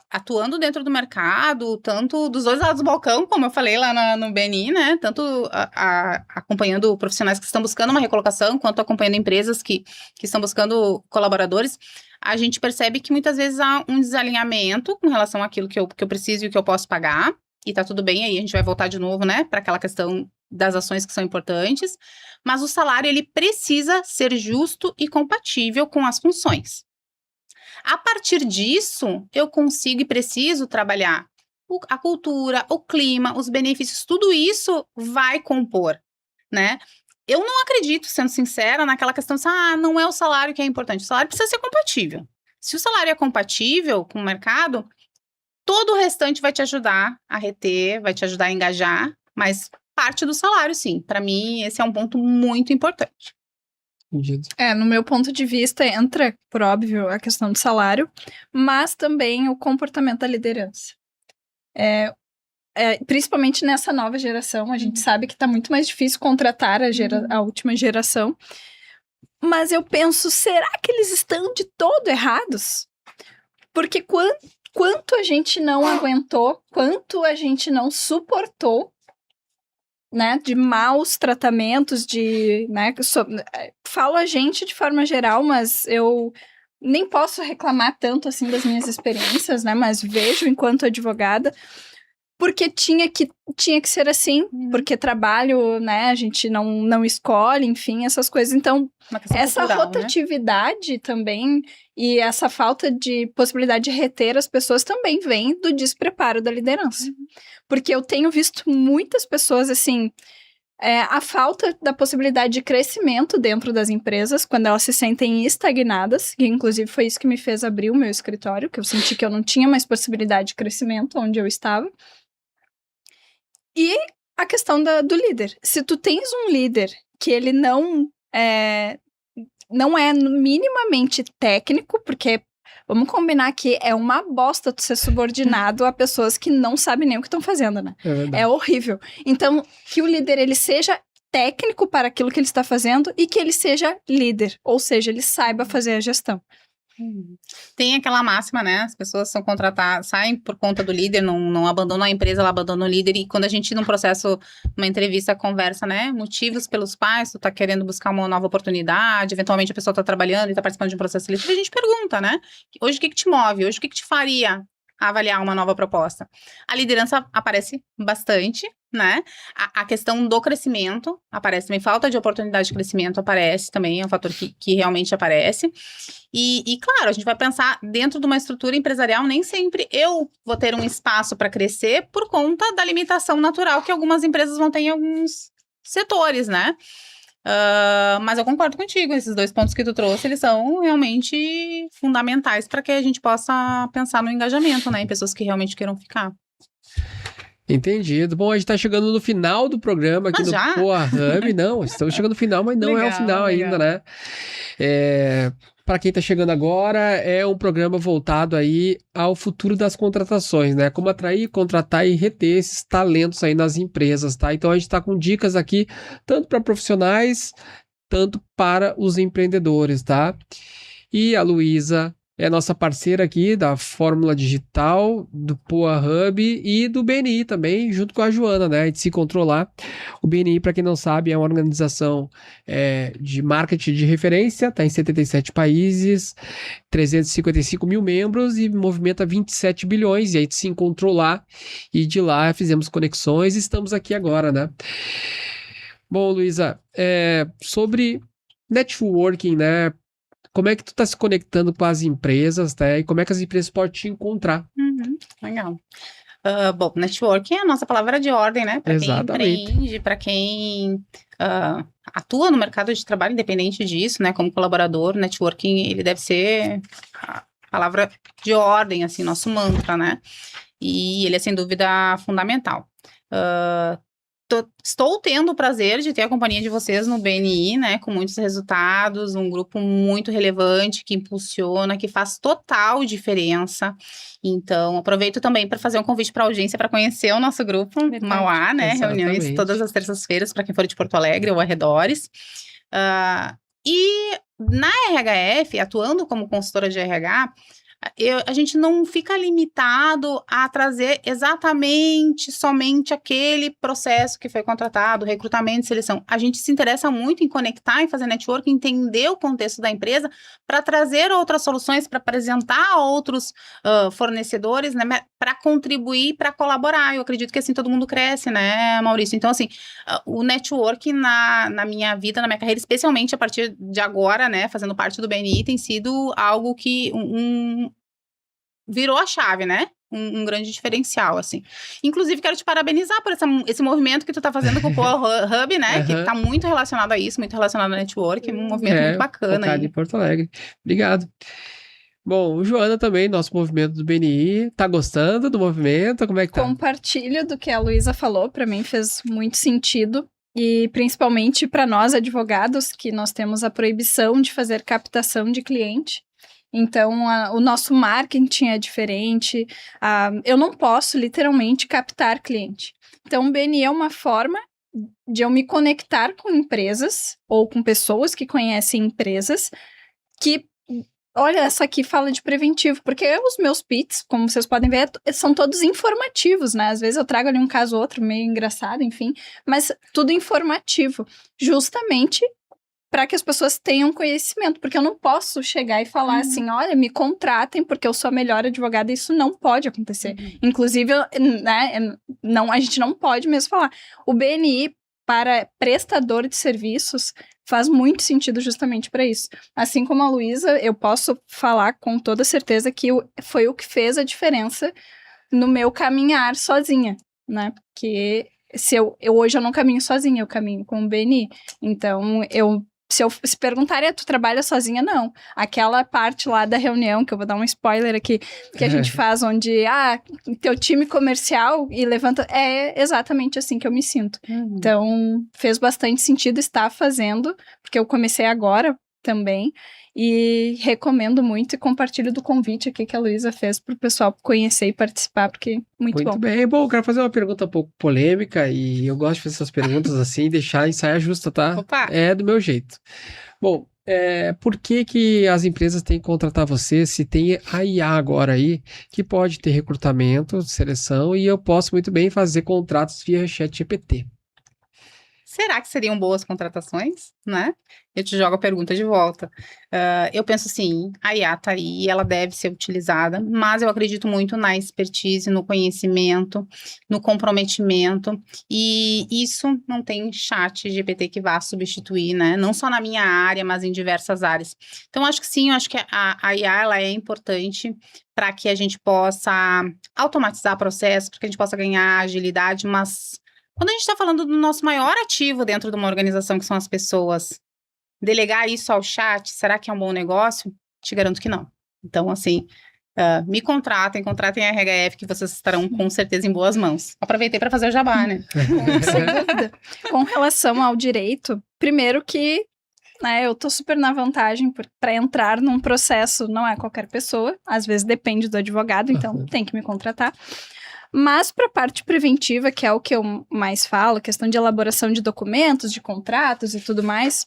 Atuando dentro do mercado, tanto dos dois lados do balcão, como eu falei lá no BNI, né? Tanto acompanhando profissionais que estão buscando uma recolocação, quanto acompanhando empresas que estão buscando colaboradores, a gente percebe que muitas vezes há um desalinhamento com relação àquilo que eu preciso e o que eu posso pagar. E tá tudo bem, aí a gente vai voltar de novo, né, para aquela questão das ações que são importantes, mas o salário, ele precisa ser justo e compatível com as funções. A partir disso, eu consigo e preciso trabalhar a cultura, o clima, os benefícios, tudo isso vai compor, né? Eu não acredito, sendo sincera, naquela questão de, não é o salário que é importante, o salário precisa ser compatível. Se o salário é compatível com o mercado, todo o restante vai te ajudar a reter, vai te ajudar a engajar, mas parte do salário, sim. Para mim, esse é um ponto muito importante. Entendido. No meu ponto de vista, entra, por óbvio, a questão do salário, mas também o comportamento da liderança. Principalmente nessa nova geração, a gente sabe que está muito mais difícil contratar a última geração, mas eu penso, será que eles estão de todo errados? Porque quanto a gente não aguentou, quanto a gente não suportou, né, de maus tratamentos, né, falo a gente de forma geral, mas eu nem posso reclamar tanto assim das minhas experiências, né, mas vejo enquanto advogada, porque tinha que ser assim, porque trabalho, né, a gente não escolhe, enfim, essas coisas. Então, Uma questão essa cultural, né? rotatividade também e essa falta de possibilidade de reter as pessoas também vem do despreparo da liderança. Porque eu tenho visto muitas pessoas, assim, a falta da possibilidade de crescimento dentro das empresas, quando elas se sentem estagnadas, que inclusive foi isso que me fez abrir o meu escritório, que eu senti que eu não tinha mais possibilidade de crescimento onde eu estava. E a questão do líder. Se tu tens um líder que ele não é minimamente técnico, porque vamos combinar que é uma bosta tu ser subordinado a pessoas que não sabem nem o que estão fazendo, né? É verdade. É horrível. Então, que o líder ele seja técnico para aquilo que ele está fazendo e que ele seja líder, ou seja, ele saiba fazer a gestão. Tem aquela máxima, né? As pessoas são contratadas, saem por conta do líder, não abandonam a empresa, ela abandona o líder. E quando a gente, num processo, uma entrevista, conversa, né? Motivos pelos quais tu tá querendo buscar uma nova oportunidade, eventualmente a pessoa tá trabalhando e tá participando de um processo seletivo, a gente pergunta, né? Hoje o que te move? Hoje o que te faria avaliar uma nova proposta? A liderança aparece bastante, né? A questão do crescimento aparece também, falta de oportunidade de crescimento aparece também, é um fator que realmente aparece. E claro, a gente vai pensar dentro de uma estrutura empresarial, nem sempre eu vou ter um espaço para crescer por conta da limitação natural que algumas empresas vão ter em alguns setores, né? Mas eu concordo contigo, esses 2 pontos que tu trouxe, eles são realmente fundamentais para que a gente possa pensar no engajamento, né? Em pessoas que realmente queiram ficar. Entendido. Bom, a gente tá chegando no final do programa aqui no já? Poa Hub. Não, estamos chegando no final, mas não é o Legal, final ainda, né? Para quem tá chegando agora, é um programa voltado aí ao futuro das contratações, né? Como atrair, contratar e reter esses talentos aí nas empresas, tá? Então a gente tá com dicas aqui, tanto para profissionais, tanto para os empreendedores, tá? E a Luísa é nossa parceira aqui da Fórmula Digital, do Poa Hub e do BNI também, junto com a Joana, né? De se controlar. O BNI, para quem não sabe, é uma organização de marketing de referência, está em 77 países, 355 mil membros e movimenta 27 bilhões. E aí se encontrou lá e de lá fizemos conexões e estamos aqui agora, né? Bom, Luísa, sobre networking, né? Como é que tu tá se conectando com as empresas, tá? E como é que as empresas podem te encontrar? Legal. Bom, networking é a nossa palavra de ordem, né? Para quem Exatamente. empreende, para quem atua no mercado de trabalho, independente disso, né? Como colaborador, networking, ele deve ser a palavra de ordem, assim, nosso mantra, né? E ele é, sem dúvida, fundamental. Estou tendo o prazer de ter a companhia de vocês no BNI, né, com muitos resultados, um grupo muito relevante que impulsiona, que faz total diferença. Então, aproveito também para fazer um convite para a audiência para conhecer o nosso grupo, Verdade. Mauá, né, Exatamente. reuniões todas as terças-feiras para quem for de Porto Alegre ou arredores. E na RHF, atuando como consultora de RH, a gente não fica limitado a trazer somente aquele processo que foi contratado, recrutamento e seleção. A gente se interessa muito em conectar, em fazer network, entender o contexto da empresa para trazer outras soluções, para apresentar outros fornecedores, né, para contribuir, para colaborar. Eu acredito que assim todo mundo cresce, né, Maurício? Então, assim, o network na minha vida, na minha carreira, especialmente a partir de agora, né, fazendo parte do BNI, tem sido algo que virou a chave, né? Um grande diferencial, assim. Inclusive, quero te parabenizar por esse movimento que tu tá fazendo com o Poa Hub, né? Que tá muito relacionado a isso, muito relacionado ao network, um movimento muito bacana focado aí. em Porto Alegre. Obrigado. Bom, Joana também, nosso movimento do BNI, tá gostando do movimento? Como é que tá? Compartilho do que a Luísa falou, para mim fez muito sentido. E principalmente para nós, advogados, que nós temos a proibição de fazer captação de cliente. Então, o nosso marketing é diferente. Eu não posso, literalmente, captar cliente. Então, o BNI é uma forma de eu me conectar com empresas ou com pessoas que conhecem empresas que, olha, essa aqui fala de preventivo, porque os meus pits, como vocês podem ver, são todos informativos, né? Às vezes eu trago ali um caso ou outro meio engraçado, enfim, mas tudo informativo, justamente para que as pessoas tenham conhecimento, porque eu não posso chegar e falar assim, olha, me contratem porque eu sou a melhor advogada, isso não pode acontecer. Inclusive, né, a gente não pode mesmo falar. O BNI, para prestador de serviços, faz muito sentido justamente para isso. Assim como a Luísa, eu posso falar com toda certeza que foi o que fez a diferença no meu caminhar sozinha, né? Porque hoje eu não caminho sozinha, eu caminho com o BNI. Então, se perguntarem, tu trabalha sozinha? Não. Aquela parte lá da reunião, que eu vou dar um spoiler aqui, que a gente faz, onde, teu time comercial e levanta, é exatamente assim que eu me sinto. Então, fez bastante sentido estar fazendo, porque eu comecei agora também, e recomendo muito e compartilho do convite aqui que a Luísa fez para o pessoal conhecer e participar, porque muito bom. Muito bem. Bom, eu quero fazer uma pergunta um pouco polêmica e eu gosto de fazer essas perguntas assim e deixar em saia justa, tá? Opa! É do meu jeito. Bom, por que as empresas têm que contratar você se tem a IA agora aí que pode ter recrutamento, seleção e eu posso muito bem fazer contratos via ChatGPT? Será que seriam boas contratações, né? Eu te jogo a pergunta de volta. Eu penso assim, a IA tá aí, ela deve ser utilizada, mas eu acredito muito na expertise, no conhecimento, no comprometimento, e isso não tem chat GPT que vá substituir, né? Não só na minha área, mas em diversas áreas. Então, acho que sim, eu acho que a IA, ela é importante para que a gente possa automatizar processos, para que a gente possa ganhar agilidade, mas quando a gente está falando do nosso maior ativo dentro de uma organização, que são as pessoas, delegar isso ao chat, será que é um bom negócio? Te garanto que não. Então, assim, me contratem a RHF, que vocês estarão com certeza em boas mãos. Aproveitei para fazer o jabá, né? Sem dúvida. Com relação ao direito, primeiro que eu tô super na vantagem para entrar num processo, não é qualquer pessoa, às vezes depende do advogado, então tem que me contratar. Mas para a parte preventiva, que é o que eu mais falo, questão de elaboração de documentos, de contratos e tudo mais,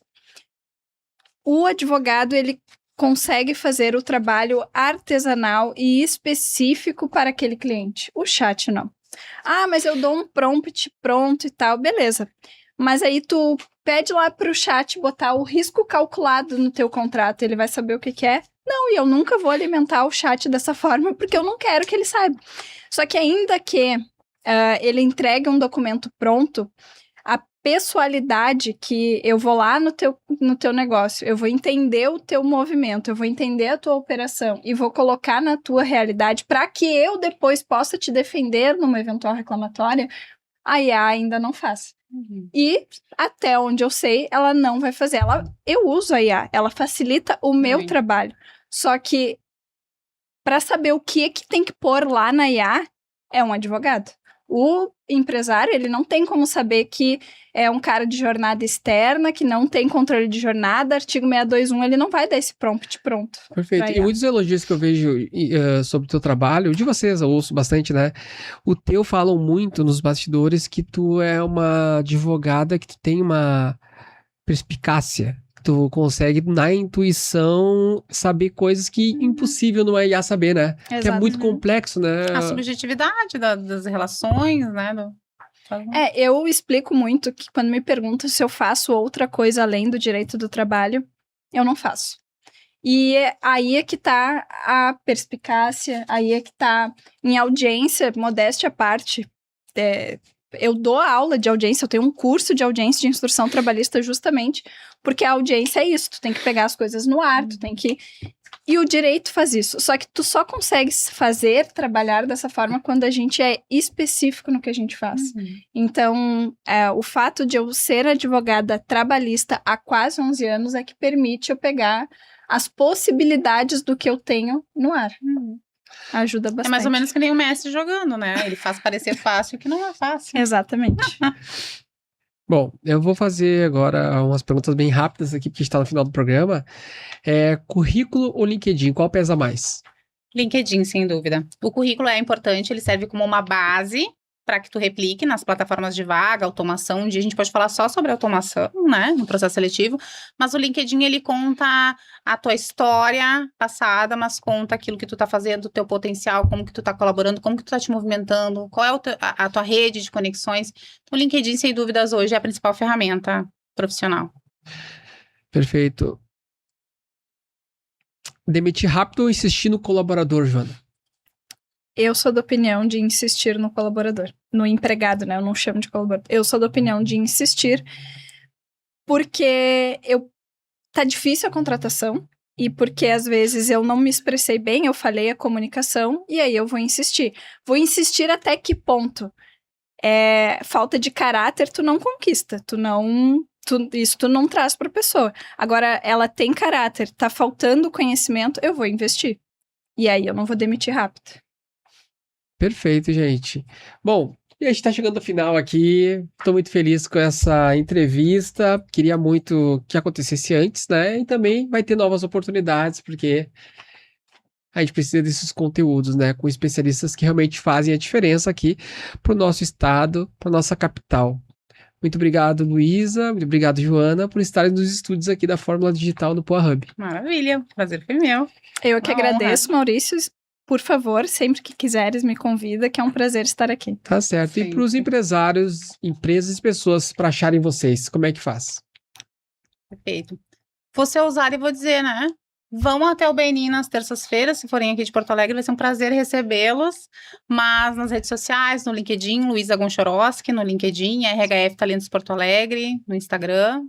o advogado, ele consegue fazer o trabalho artesanal e específico para aquele cliente. O chat não. Mas eu dou um prompt pronto e tal, beleza. Mas aí tu pede lá para o chat botar o risco calculado no teu contrato, ele vai saber o que é? Não, e eu nunca vou alimentar o chat dessa forma, porque eu não quero que ele saiba. Só que ainda que ele entregue um documento pronto, a pessoalidade que eu vou lá no teu negócio, eu vou entender o teu movimento, eu vou entender a tua operação e vou colocar na tua realidade para que eu depois possa te defender numa eventual reclamatória, a IA ainda não faz. E, até onde eu sei, ela não vai fazer. Eu uso a IA, ela facilita o meu trabalho. Só que, para saber o que tem que pôr lá na IA, é um advogado. O empresário, ele não tem como saber que é um cara de jornada externa, que não tem controle de jornada, artigo 621, ele não vai dar esse prompt pronto. Perfeito. E muitos elogios que eu vejo sobre o teu trabalho, de vocês, eu ouço bastante, né? O teu falam muito nos bastidores que tu é uma advogada, que tu tem uma perspicácia. Tu consegue, na intuição, saber coisas que impossível não é IA saber, né? Exato. Que é muito complexo, né? A subjetividade das relações, né? Eu explico muito que quando me perguntam se eu faço outra coisa além do direito do trabalho, eu não faço. E aí é que tá a perspicácia, aí é que tá em audiência, modéstia à parte. Eu dou aula de audiência, eu tenho um curso de audiência de instrução trabalhista justamente porque a audiência é isso, tu tem que pegar as coisas no ar, tu tem que... E o direito faz isso, só que tu só consegue trabalhar dessa forma quando a gente é específico no que a gente faz. Então, o fato de eu ser advogada trabalhista há quase 11 anos é que permite eu pegar as possibilidades do que eu tenho no ar. Ajuda bastante. É mais ou menos que nem o Messi jogando, né? Ele faz parecer fácil, que não é fácil. Exatamente. Bom, eu vou fazer agora umas perguntas bem rápidas aqui, porque está no final do programa. Currículo ou LinkedIn, qual pesa mais? LinkedIn, sem dúvida. O currículo é importante, ele serve como uma base para que tu replique nas plataformas de vaga, automação. Um dia a gente pode falar só sobre automação, né, no processo seletivo, mas o LinkedIn, ele conta a tua história passada, mas conta aquilo que tu tá fazendo, o teu potencial, como que tu tá colaborando, como que tu tá te movimentando, qual é a tua rede de conexões. O LinkedIn, sem dúvidas, hoje é a principal ferramenta profissional. Perfeito. Demitir rápido ou insistir no colaborador, Joana? Eu sou da opinião de insistir no colaborador. No empregado, né? Eu não chamo de colaborador. Eu sou da opinião de insistir porque tá difícil a contratação e porque às vezes eu não me expressei bem, eu falhei a comunicação e aí eu vou insistir. Vou insistir até que ponto? Falta de caráter tu não conquista, isso tu não traz pra pessoa. Agora, ela tem caráter, tá faltando conhecimento, eu vou investir. E aí eu não vou demitir rápido. Perfeito, gente. Bom, e a gente está chegando ao final aqui. Estou muito feliz com essa entrevista. Queria muito que acontecesse antes, né? E também vai ter novas oportunidades, porque a gente precisa desses conteúdos, né? Com especialistas que realmente fazem a diferença aqui para o nosso estado, para nossa capital. Muito obrigado, Luísa. Muito obrigado, Joana, por estarem nos estúdios aqui da Fórmula Digital do Poa Hub. Maravilha, prazer foi meu. Eu que Uma agradeço, Maurício. Por favor, sempre que quiseres, me convida, que é um prazer estar aqui. Tá certo. E Sempre. para os empresários, empresas e pessoas para acharem vocês, como é que faz? Perfeito. Vou ser ousada e vou dizer, né? Vão até o BNI nas terças-feiras, se forem aqui de Porto Alegre, vai ser um prazer recebê-los. Mas nas redes sociais, no LinkedIn, Luísa Gonchorowski, no LinkedIn, RHF Talentos Porto Alegre, no Instagram.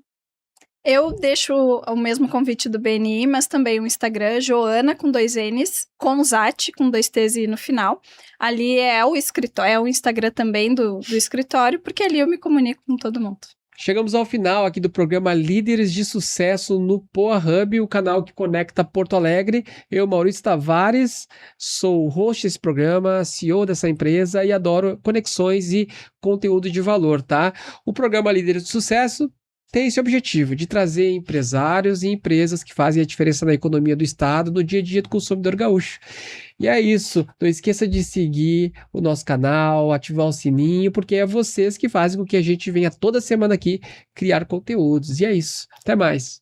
Eu deixo o mesmo convite do BNI, mas também o Instagram, Joana com 2 N's, Conzati com 2 T's no final. Ali é o escritório, é o Instagram também do escritório, porque ali eu me comunico com todo mundo. Chegamos ao final aqui do programa Líderes de Sucesso no Poa Hub, o canal que conecta Porto Alegre. Eu, Maurício Tavares, sou o host desse programa, CEO dessa empresa e adoro conexões e conteúdo de valor, tá? O programa Líderes de Sucesso tem esse objetivo de trazer empresários e empresas que fazem a diferença na economia do estado, no dia a dia do consumidor gaúcho. E é isso, não esqueça de seguir o nosso canal, ativar o sininho, porque é vocês que fazem com que a gente venha toda semana aqui criar conteúdos. E é isso, até mais.